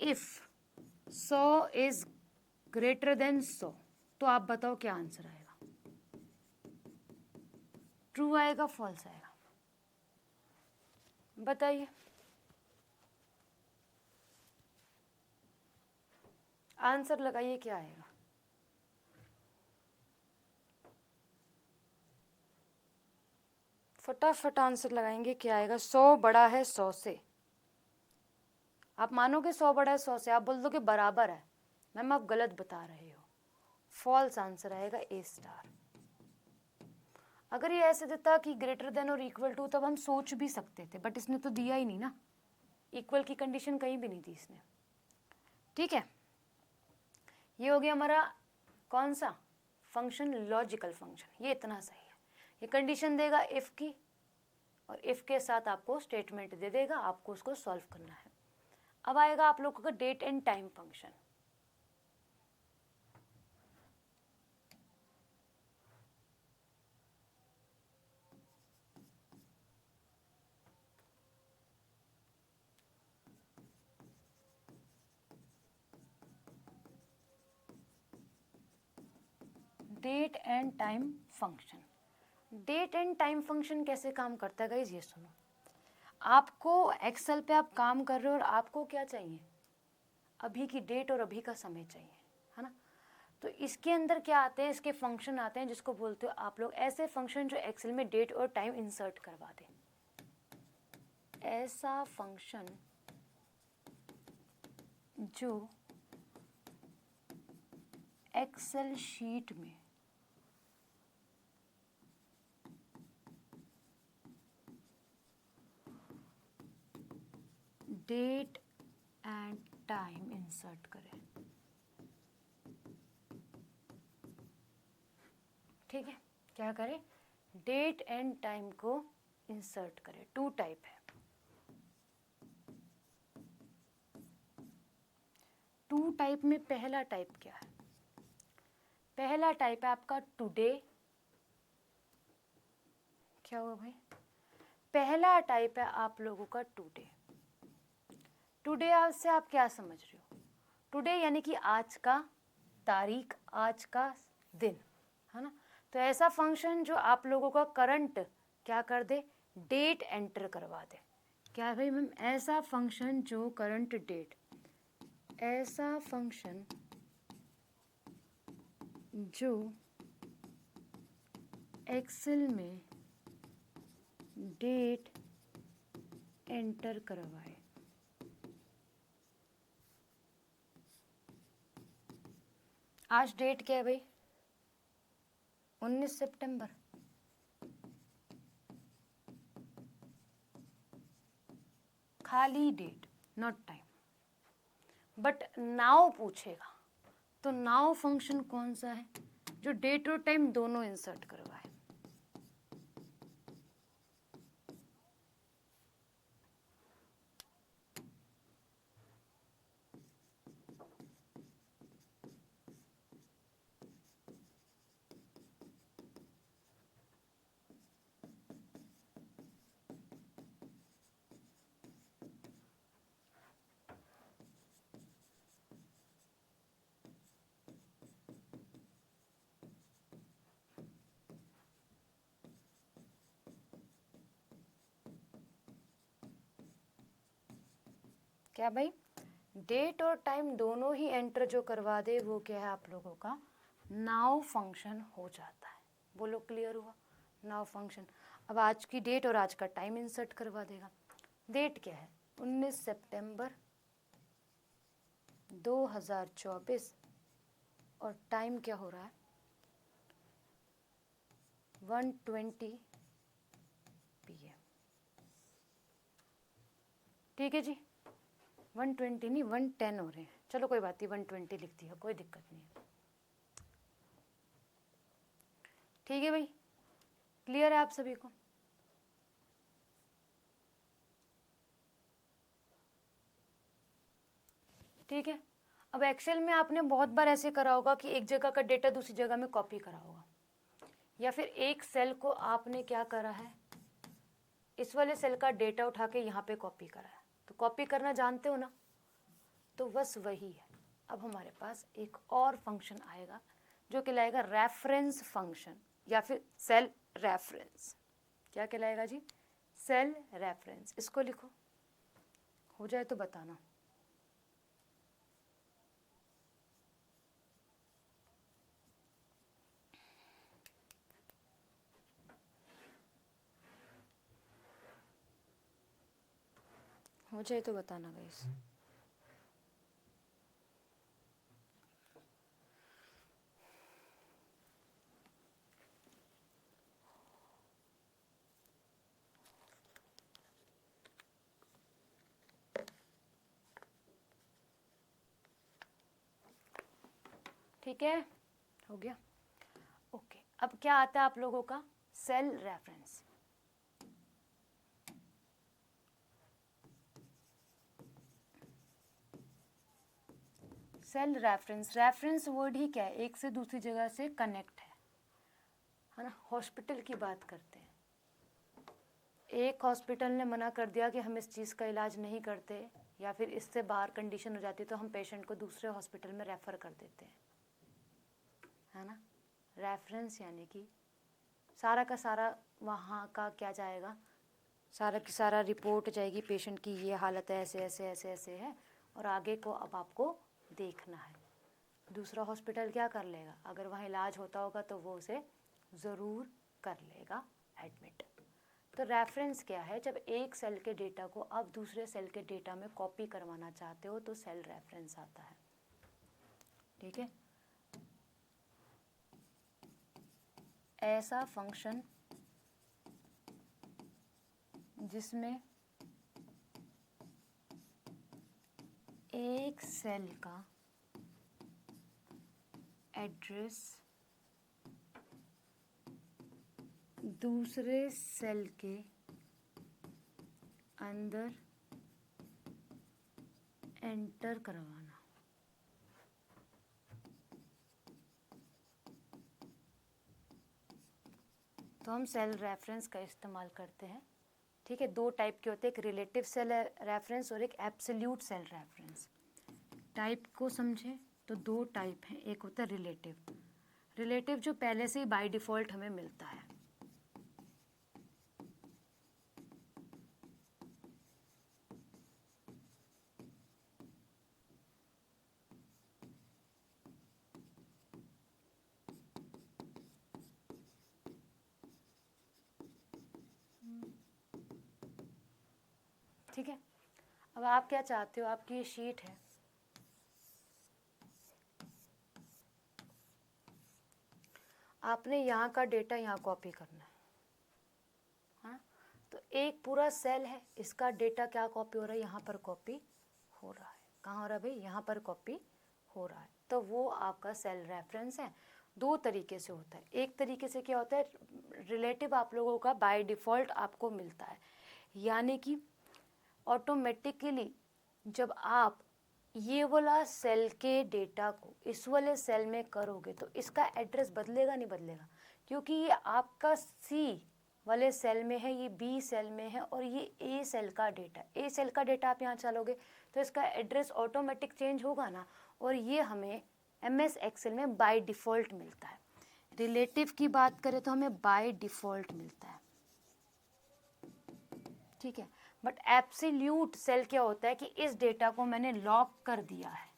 इफ 100 इज ग्रेटर देन 100, तो आप बताओ क्या आंसर आएगा, ट्रू आएगा फॉल्स आएगा, बताइए। आंसर लगाइए, क्या आएगा। फटाफट आंसर लगाएंगे, क्या आएगा। 100 बड़ा है 100 से, आप मानोगे 100 बड़ा है 100 से, आप बोल दो कि बराबर है, मैम आप गलत बता रहे हो, फॉल्स आंसर आएगा ए स्टार। अगर ये ऐसे देता कि ग्रेटर देन और इक्वल टू, तब हम सोच भी सकते थे, बट इसने तो दिया ही नहीं ना, इक्वल की कंडीशन कहीं भी नहीं दी इसने। ठीक है, ये हो गया हमारा कौन सा फंक्शन, लॉजिकल फंक्शन, ये इतना सही है। ये कंडीशन देगा इफ की, और इफ के साथ आपको स्टेटमेंट दे देगा, आपको उसको सॉल्व करना है। अब आएगा आप लोगों का date and time function. Date and time function, date and time function कैसे काम करता है गाइज, ये सुनो। आपको एक्सेल पे आप काम कर रहे हो और आपको क्या चाहिए, अभी की डेट और अभी का समय चाहिए, है ना। तो इसके अंदर क्या आते हैं, इसके फंक्शन आते हैं जिसको बोलते हो आप लोग ऐसे फंक्शन जो एक्सेल में डेट और टाइम इंसर्ट करवा दे। ऐसा फंक्शन जो एक्सेल शीट में डेट एंड टाइम इंसर्ट करें। ठीक है, क्या करें, डेट एंड टाइम को इंसर्ट करें। टू टाइप है, टू टाइप में पहला टाइप क्या है, पहला टाइप है आपका टुडे। क्या हुआ भाई, पहला टाइप है आप लोगों का टुडे। टुडे आज से आप क्या समझ रहे हो, टुडे यानी कि आज का, तारीख, आज का दिन, है ना। तो ऐसा फंक्शन जो आप लोगों का करंट क्या कर दे, डेट एंटर करवा दे। क्या भाई मैम, ऐसा फंक्शन जो करंट डेट, ऐसा फंक्शन जो एक्सेल में डेट एंटर करवाए। आज डेट क्या है भाई, 19 सितंबर। खाली date, not time. But now पूछेगा तो नाउ फंक्शन कौन सा है, जो डेट और टाइम दोनों इंसर्ट करवाए। क्या भाई, डेट और टाइम दोनों ही एंटर जो करवा दे वो क्या है आप लोगों का नाउ फंक्शन हो जाता है। बोलो क्लियर हुआ, नाउ फंक्शन। अब आज की डेट और आज का टाइम इंसर्ट करवा देगा। डेट क्या है 19 सितंबर 2024 और टाइम क्या हो रहा है 1:20 PM। ठीक है जी, 1:20 नहीं 1:10 हो रहे हैं, चलो कोई बात नहीं 1:20 लिख दिया, कोई दिक्कत नहीं है। ठीक है भाई, क्लियर है आप सभी को? ठीक है। अब एक्सेल में आपने बहुत बार ऐसे करा होगा कि एक जगह का डेटा दूसरी जगह में कॉपी करा होगा, या फिर एक सेल को आपने क्या करा है इस वाले सेल का डेटा उठा के यहाँ पे कॉपी करा है। तो कॉपी करना जानते हो ना, तो बस वही है। अब हमारे पास एक और फंक्शन आएगा जो कहलाएगा रेफरेंस फंक्शन या फिर सेल रेफरेंस। क्या कहलाएगा जी, सेल रेफरेंस। इसको लिखो, हो जाए तो बताना। हो जाए तो बताना गाइस। ठीक है, हो गया। ओके, अब क्या आता है आप लोगों का cell reference. Cell reference, reference word ही क्या है, एक से दूसरी जगह से कनेक्ट है ना। हॉस्पिटल की बात करते हैं, एक हॉस्पिटल ने मना कर दिया कि हम इस चीज़ का इलाज नहीं करते या फिर इससे बाहर कंडीशन हो जाती है, तो हम पेशेंट को दूसरे हॉस्पिटल में रेफ़र कर देते हैं, है ना। रेफरेंस यानी कि सारा का सारा वहाँ का क्या जाएगा, सारा की सारा रिपोर्ट जाएगी पेशेंट की, ये हालत है, ऐसे ऐसे ऐसे ऐसे है, और आगे को अब आपको देखना है। दूसरा हॉस्पिटल क्या कर लेगा, अगर वहाँ इलाज होता होगा तो वो उसे ज़रूर कर लेगा एडमिट। तो रेफरेंस क्या है, जब एक सेल के डेटा को आप दूसरे सेल के डेटा में कॉपी करवाना चाहते हो तो सेल रेफरेंस आता है। ठीक है, ऐसा फंक्शन जिसमें एक सेल का एड्रेस दूसरे सेल के अंदर एंटर करवाना। तो हम सेल रेफरेंस का इस्तेमाल करते हैं। ठीक है, दो टाइप के होते हैं, एक रिलेटिव सेल रेफरेंस और एक एब्सोल्यूट सेल रेफरेंस। टाइप को समझें तो दो टाइप हैं, एक होता है रिलेटिव। रिलेटिव जो पहले से ही बाय डिफ़ॉल्ट हमें मिलता है, ठीक है। अब आप क्या चाहते हो, आपकी ये शीट है, आपने यहाँ का डेटा यहाँ कॉपी करना है, हाँ। तो एक पूरा सेल है, इसका डेटा क्या कॉपी हो रहा है, यहाँ पर कॉपी हो रहा है। कहाँ हो रहा है भाई, यहाँ पर कॉपी हो रहा है। तो वो आपका सेल रेफरेंस है। दो तरीके से होता है, एक तरीके से क्या होता है, रिलेटिव आप लोगों का बाय डिफ़ॉल्ट आपको मिलता है, यानी कि ऑटोमेटिकली जब आप ये वाला सेल के डेटा को इस वाले सेल में करोगे तो इसका एड्रेस बदलेगा नहीं बदलेगा, क्योंकि ये आपका सी वाले सेल में है, ये बी सेल में है, और ये ए सेल का डेटा, ए सेल का डेटा आप यहाँ चलोगे तो इसका एड्रेस ऑटोमेटिक चेंज होगा ना, और ये हमें MS एक्सेल में बाय डिफ़ॉल्ट मिलता है। रिलेटिव की बात करें तो हमें बाय डिफ़ॉल्ट मिलता है। ठीक है। बट एब्सोल्यूट सेल क्या होता है कि इस डेटा को मैंने लॉक कर दिया है,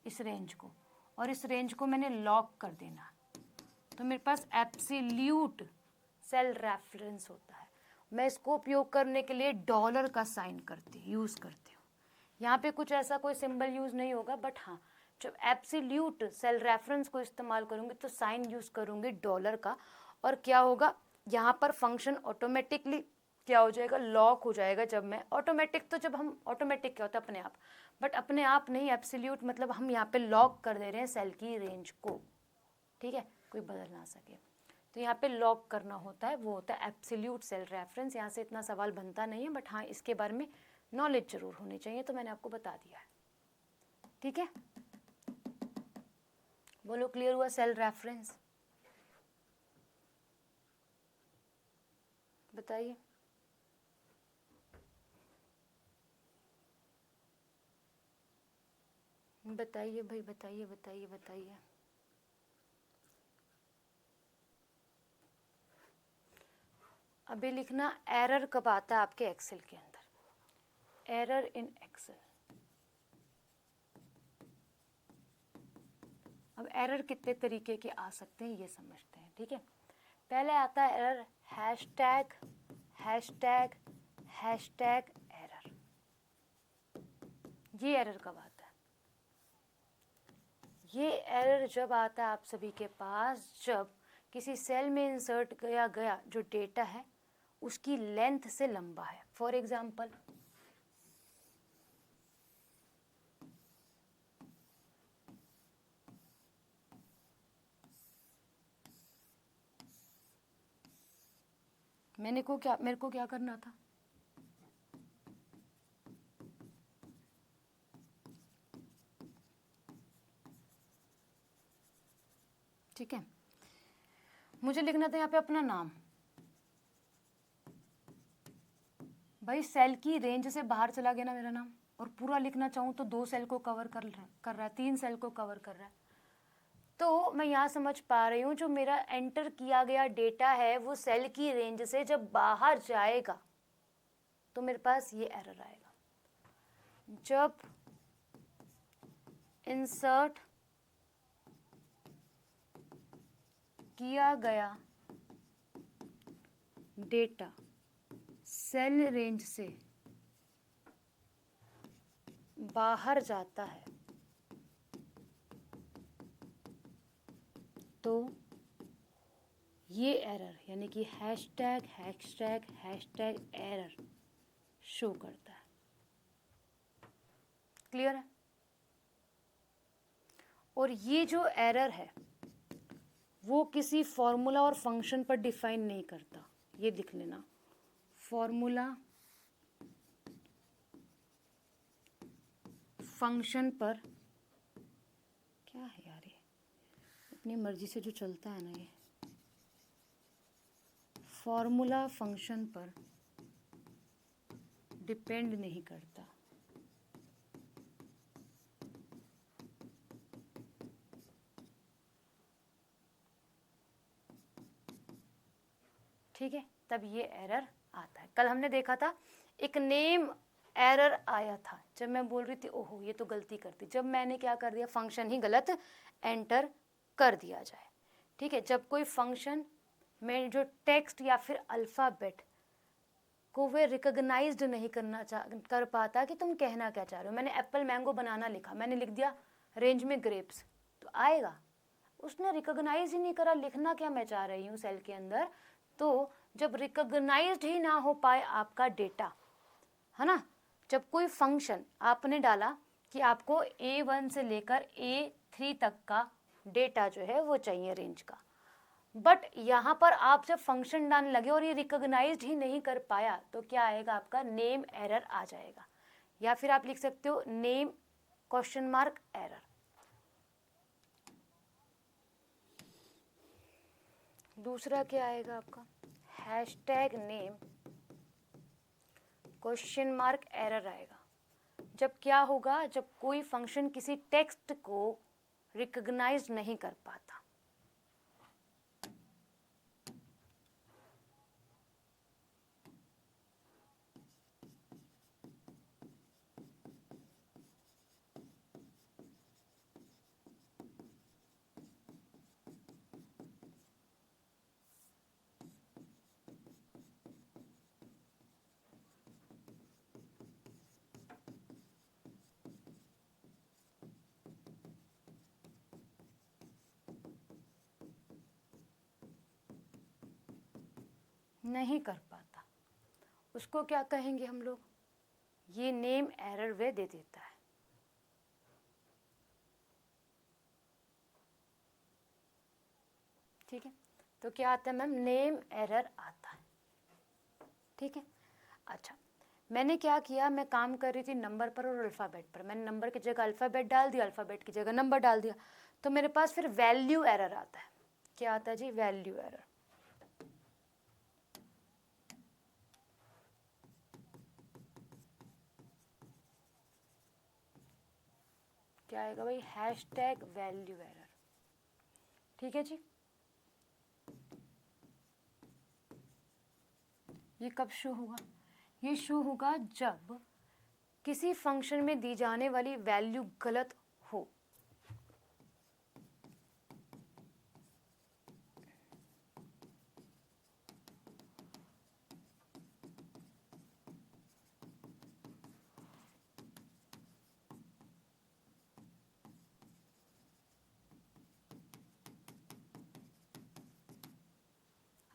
इस रेंज को, और इस रेंज को मैंने लॉक कर देना, तो मेरे पास एब्सोल्यूट सेल रेफरेंस होता है। मैं इसको उपयोग करने के लिए डॉलर का साइन यूज़ करती हूँ। यहाँ पे कुछ ऐसा कोई सिंबल यूज़ नहीं होगा, बट हाँ जब एब्सोल्यूट सेल रेफरेंस को इस्तेमाल करूँगी तो साइन यूज़ करूँगी डॉलर का, और क्या होगा यहाँ पर फंक्शन ऑटोमेटिकली क्या हो जाएगा, लॉक हो जाएगा। जब मैं ऑटोमेटिक, तो जब हम ऑटोमेटिक क्या होता है अपने आप, बट अपने आप नहीं, एब्सोल्यूट मतलब हम यहाँ पे लॉक कर दे रहे हैं सेल की रेंज को, ठीक है, कोई बदल ना सके। तो यहाँ पे लॉक करना होता है, वो होता है एब्सोल्यूट सेल रेफरेंस। यहाँ से इतना सवाल बनता नहीं है, बट हाँ इसके बारे में नॉलेज जरूर होनी चाहिए, तो मैंने आपको बता दिया है, ठीक है। बोलो क्लियर हुआ सेल रेफरेंस? बताइए। बताइए भाई, बताइए बताइए बताइए। अभी लिखना एरर कब आता है आपके एक्सेल के अंदर, एरर इन एक्सेल। अब एरर कितने तरीके के आ सकते हैं ये समझते हैं, ठीक है। पहले आता है error hashtag, hashtag, hashtag error. ये एरर कब आता है? ये एरर जब आता है आप सभी के पास, जब किसी सेल में इंसर्ट किया गया जो डेटा है उसकी लेंथ से लंबा है। फॉर एग्जाम्पल मेरे को क्या करना था, ठीक है, मुझे लिखना था यहाँ पे अपना नाम। भाई सेल की रेंज से बाहर चला गया ना मेरा नाम, और पूरा लिखना चाहूँ तो 2 सेल को कवर कर रहा है, 3 सेल को कवर कर रहा है। तो मैं यहाँ समझ पा रही हूँ जो मेरा एंटर किया गया डेटा है वो सेल की रेंज से जब बाहर जाएगा तो मेरे पास ये एरर आएगा। जब इंसर्ट किया गया डेटा सेल रेंज से बाहर जाता है तो ये एरर यानी कि hashtag hashtag hashtag error show करता है। क्लियर है? और ये जो एरर है वो किसी फॉर्मूला और फंक्शन पर डिफाइन नहीं करता, ये लिख लेना, फॉर्मूला फंक्शन पर, क्या है यार ये, अपनी मर्जी से जो चलता है ना, ये फॉर्मूला फंक्शन पर डिपेंड नहीं करता। ठीक है, तब ये एरर आता है। कल हमने देखा था एक नेम एरर आया था, जब मैं बोल रही थी ओहो ये तो गलती कर दी, जब मैंने क्या कर दिया, फंक्शन ही गलत एंटर कर दिया जाए। ठीक है, जब कोई फंक्शन में जो टेक्स्ट या फिर अल्फ़ाबेट को वे रिकॉग्नाइज्ड नहीं कर पाता कि तुम कहना क्या चाह रहे हो। मैंने एप्पल मैंगो बनाना लिखा, मैंने लिख दिया रेंज में ग्रेप्स, तो आएगा, उसने रिकॉग्नाइज ही नहीं करा लिखना क्या मैं चाह रही हूँ सेल के अंदर। तो जब रिकॉग्नाइज्ड ही ना हो पाए आपका डेटा, है ना, जब कोई फंक्शन आपने डाला कि आपको A1 से लेकर A3 तक का डेटा जो है वो चाहिए रेंज का, बट यहाँ पर आप जब फंक्शन डालने लगे और ये रिकॉग्नाइज्ड ही नहीं कर पाया, तो क्या आएगा आपका, नेम एरर आ जाएगा, या फिर आप लिख सकते हो नेम क्वेश्चन मार्क एरर। दूसरा क्या आएगा आपका, hashtag name question mark error आएगा। जब क्या होगा, जब कोई फंक्शन किसी टेक्स्ट को रिकॉग्नाइज नहीं कर पाता। नहीं कर पाता, उसको क्या कहेंगे हम लोग, ये नेम एरर वे दे देता है। ठीक है, तो क्या आता है मैम, नेम एरर आता है। ठीक है, अच्छा मैंने क्या किया, मैं काम कर रही थी नंबर पर और अल्फ़ाबेट पर, मैंने नंबर की जगह अल्फ़ाबेट डाल दिया, अल्फ़ाबेट की जगह नंबर डाल दिया, तो मेरे पास फिर वैल्यू एरर आता है। क्या आता है जी, वैल्यू एरर। क्या आएगा भाई, हैशटैग वैल्यू एरर। ठीक है जी, ये कब शो होगा, ये शो होगा जब किसी फंक्शन में दी जाने वाली वैल्यू गलत हो।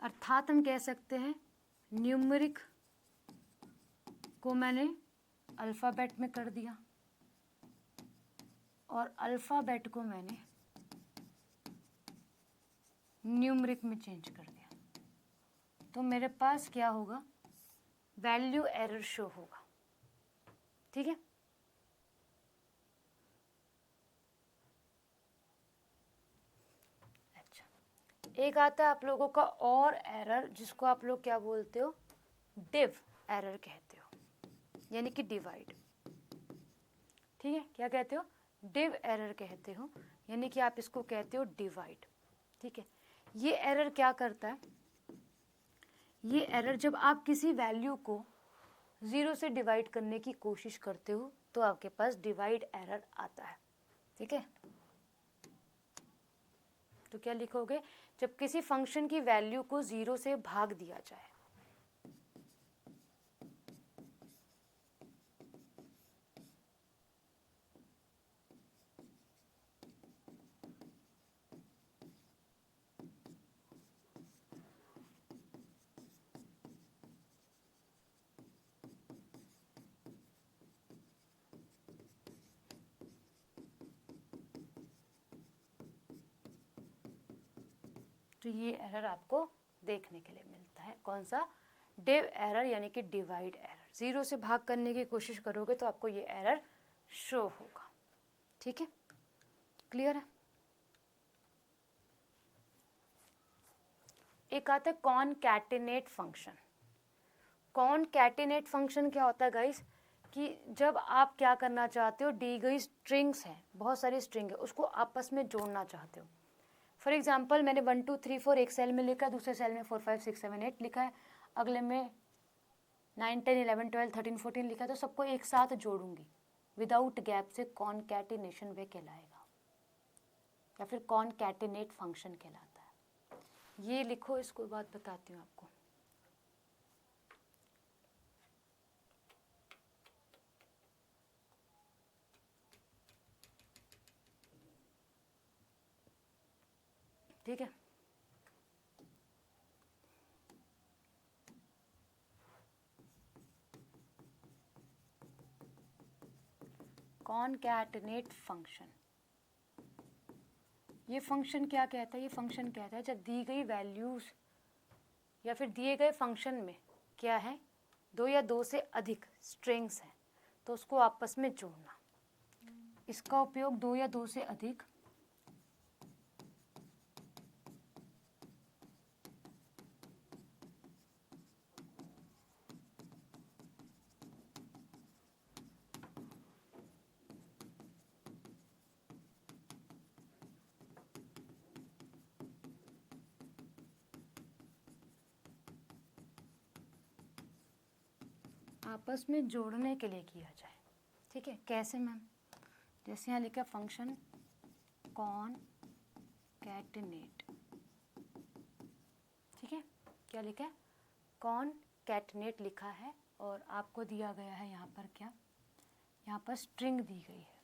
अर्थात हम कह सकते हैं न्यूमेरिक को मैंने अल्फ़ाबेट में कर दिया और अल्फ़ाबेट को मैंने न्यूमेरिक में चेंज कर दिया, तो मेरे पास क्या होगा, वैल्यू एरर शो होगा। ठीक है, अच्छा एक आता है आप लोगों का और एरर, जिसको आप लोग क्या बोलते हो, डिव एरर कहते हो, यानी कि डिवाइड। ठीक है, क्या कहते हो, डिव एरर कहते हो, यानी कि आप इसको कहते हो डिवाइड। ठीक है, ये एरर क्या करता है, ये एरर जब आप किसी वैल्यू को 0 से डिवाइड करने की कोशिश करते हो तो आपके पास डिवाइड एरर आता है। ठीक है, तो क्या लिखोगे, जब किसी फंक्शन की वैल्यू को 0 से भाग दिया जाए। तो ये एरर आपको देखने के लिए मिलता है, कौन सा, डिव एरर, यानी कि डिवाइड एरर। 0 से भाग करने की कोशिश करोगे तो आपको ये एरर शो होगा। ठीक है, क्लियर है। एक आता है कॉनकैटिनेट फंक्शन। कॉनकैटिनेट फंक्शन क्या होता है गाइस, कि जब आप क्या करना चाहते हो, दी गई स्ट्रिंग्स हैं, बहुत सारी स्ट्रिंग है, उसको आपस में जोड़ना चाहते हो। फॉर एग्जाम्पल मैंने 1 2 3 4 एक सेल में लिखा है, दूसरे सेल में 4 5 6 7 8 लिखा है, अगले में 9 10 11 12 13 14 लिखा है, तो सबको एक साथ जोड़ूंगी विदाउट गैप से, कॉनकैटिनेशन वे कहलाएगा, या फिर कॉनकैटिनेट फंक्शन कहलाता है। ये लिखो, इसको बात बताती हूँ आपको। ठीक है, कॉनकैटिनेट फंक्शन, ये फंक्शन क्या कहता है, ये फंक्शन कहता है जब दी गई वैल्यूज या फिर दिए गए फंक्शन में क्या है, 2 या 2 से अधिक स्ट्रिंग्स हैं, तो उसको आपस में जोड़ना। इसका उपयोग 2 या 2 से अधिक आपस में जोड़ने के लिए किया जाए। ठीक है, कैसे मैम, जैसे यहाँ लिखा फंक्शन कॉनकैटिनेट। ठीक है, क्या लिखा है, कॉनकैटिनेट लिखा है, और आपको दिया गया है यहाँ पर क्या, यहाँ पर स्ट्रिंग दी गई है,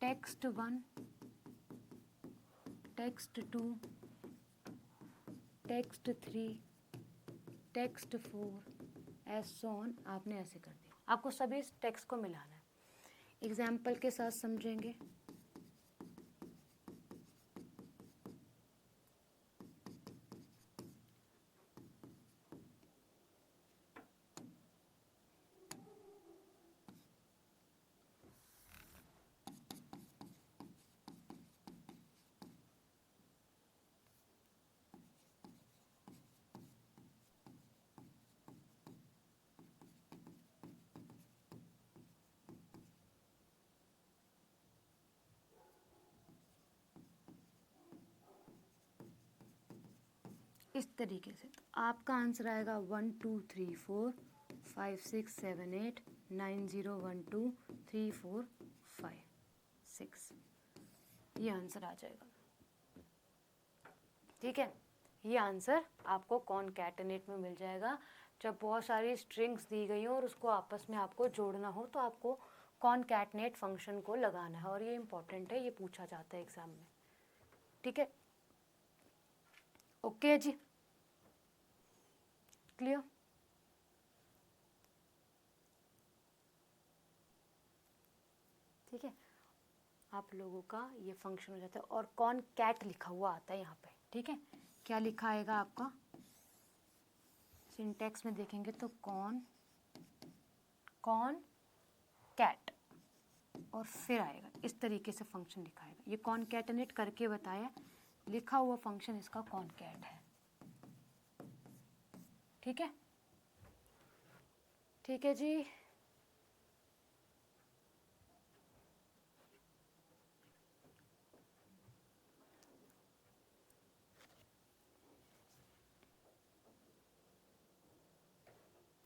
text 1 text 2 text 3 text for S on, आपने ऐसे कर दिया। आपको सभी टेक्स्ट को मिलाना है। एग्जाम्पल के साथ समझेंगे। इस तरीके से तो आपका आंसर आएगा 1 2 3 4 5 6 7 8 9 0 1 2 3 4 5 6, ये आंसर आ जाएगा। ठीक है, ये आंसर आपको कॉनकैटेनेट में मिल जाएगा। जब बहुत सारी स्ट्रिंग्स दी गई हो और उसको आपस में आपको जोड़ना हो तो आपको कॉनकैटेनेट फंक्शन को लगाना है, और ये इंपॉर्टेंट है, ये पूछा जाता है एग्जाम में। ठीक है, ओके जी, क्लियर। ठीक है, आप लोगों का ये फंक्शन हो जाता है, और कॉनकैट लिखा हुआ आता है यहाँ पे। ठीक है, क्या लिखा आएगा आपका सिंटैक्स में देखेंगे तो कॉनकैट, और फिर आएगा इस तरीके से फंक्शन लिखा आएगा। ये कॉनकैटेनेट करके बताया, लिखा हुआ फंक्शन इसका कॉनकैट है। ठीक है, ठीक है जी।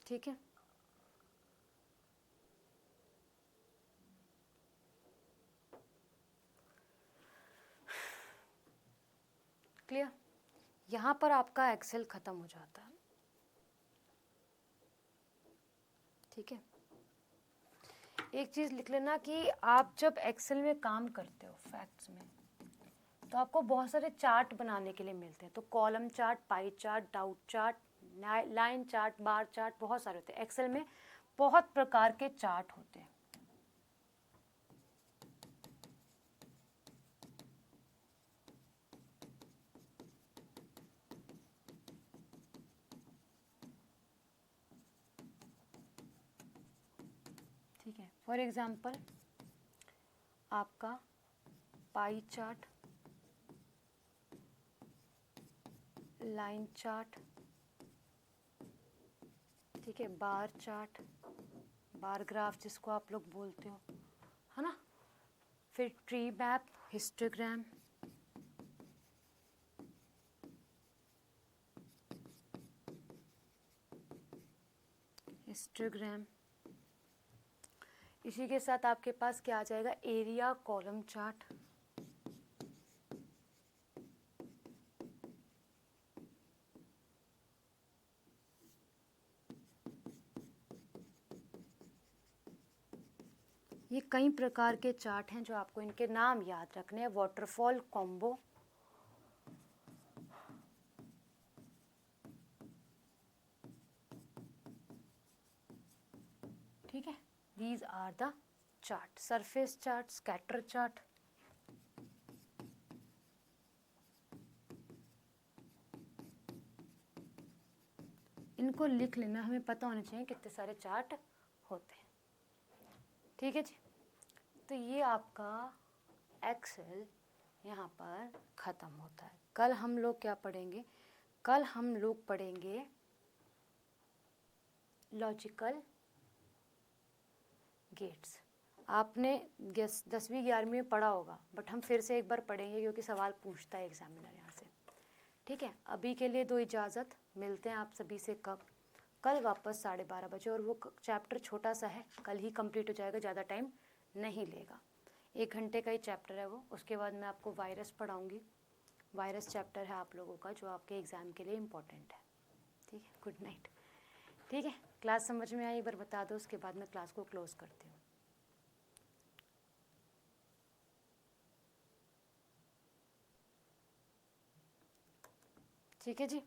ठीक है, क्लियर। यहाँ पर आपका एक्सेल खत्म हो जाता है। ठीक है, एक चीज़ लिख लेना कि आप जब एक्सेल में काम करते हो फैक्ट्स में, तो आपको बहुत सारे चार्ट बनाने के लिए मिलते हैं। तो column chart, pie chart, doubt chart, line chart, bar chart, बहुत सारे होते हैं। एक्सेल में बहुत प्रकार के चार्ट होते हैं। ठीक है, फॉर एग्जांपल आपका पाई चार्ट, लाइन चार्ट, ठीक है, बार चार्ट, बार ग्राफ जिसको आप लोग बोलते हो, है ना, फिर ट्री मैप, हिस्टोग्राम, इसी के साथ आपके पास क्या आ जाएगा, एरिया कॉलम चार्ट, ये कई प्रकार के चार्ट हैं जो आपको इनके नाम याद रखने हैं। वाटरफॉल कॉम्बो, ठीक है, these are the chart. Surface chart, scatter chart, इनको लिख लेना, हमें पता होना चाहिए कितने सारे चार्ट होते हैं। ठीक है जी, तो ये आपका एक्सेल यहाँ पर ख़त्म होता है। कल हम लोग क्या पढ़ेंगे, कल हम लोग पढ़ेंगे लॉजिकल गेट्स। आपने 10वीं 11वीं में पढ़ा होगा, बट हम फिर से एक बार पढ़ेंगे क्योंकि सवाल पूछता है एग्जामिनर यहाँ से। ठीक है, अभी के लिए दो इजाज़त, मिलते हैं आप सभी से कब, कल वापस 12:30 बजे। और वो चैप्टर छोटा सा है, कल ही कंप्लीट हो जाएगा, ज़्यादा टाइम नहीं लेगा, 1 घंटे का ही चैप्टर है वो। उसके बाद मैं आपको वायरस पढ़ाऊँगी। वायरस चैप्टर है आप लोगों का जो आपके एग्ज़ाम के लिए इम्पोर्टेंट है। ठीक है, गुड नाइट। ठीक है, क्लास समझ में आई एक बार बता दो, उसके बाद मैं क्लास को क्लोज़ करती हूँ। ठीक है जी।